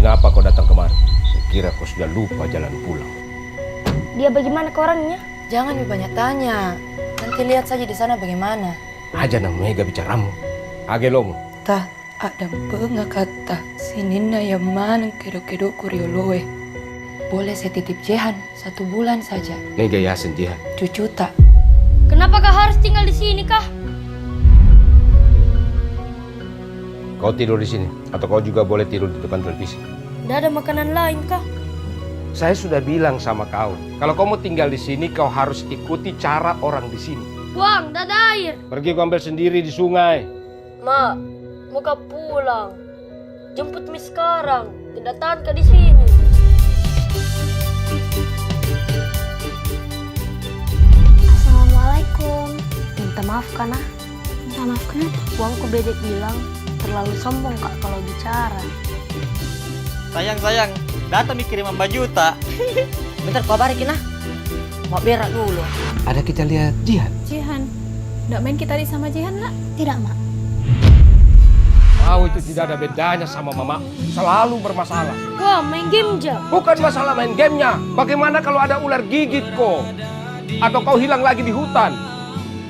Kenapa kau datang kemari? Saya kira kau sudah lupa jalan pulang. Dia bagaimana ke orangnya? Jangan banyak tanya. Nanti lihat saja di sana bagaimana. Aja nang mega bicaramu. Age lomu. Tah, ada penga kata sinina yang mana kedo-kedo kurioloe. Boleh saya titip Jehan 1 bulan saja. Nega ya senjihan. Cucu tak. Kenapa kau harus tinggal di sini kah? Kau tidur di sini atau kau juga boleh tidur di depan televisi. Tidak ada makanan lain kah? Saya sudah bilang sama kau, kalau kau mau tinggal di sini kau harus ikuti cara orang di sini. Buang, tidak ada air. Pergi kau ambil sendiri di sungai. Mak, muka pulang. Jemput Mi sekarang. Tidak tahan kah di sini? Assalamualaikum. Minta maaf kana. Minta maaf kenapa? Buangku bedek bilang terlalu sombong kak kalau bicara. Sayang, datang mikirin 5 juta. Bentar kau barikin ah. Mau berak dulu. Ada kita lihat Jihan. Jihan, nggak main kita di sama Jihan lah? Tidak, Mak. Kau itu tidak ada bedanya sama mama. Selalu bermasalah. Wah, main game aja. Bukan masalah main gamenya. Bagaimana kalau ada ular gigit kau? Atau kau hilang lagi di hutan?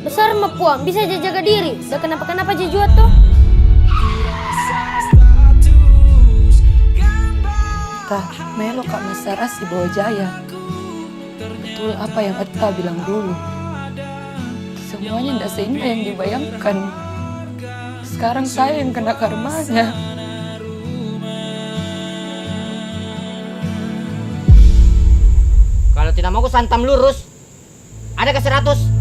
Besar mah Puang, bisa aja jaga diri. Udah kenapa-kenapa aja juat tuh. Tah, melo Kak Mas Saras di bawah Jaya. Betul apa yang Etta bilang dulu. Semuanya tidak seindah yang dibayangkan. Sekarang saya yang kena karmanya. Kalau tidak mau ku santam lurus. Ada ke 100?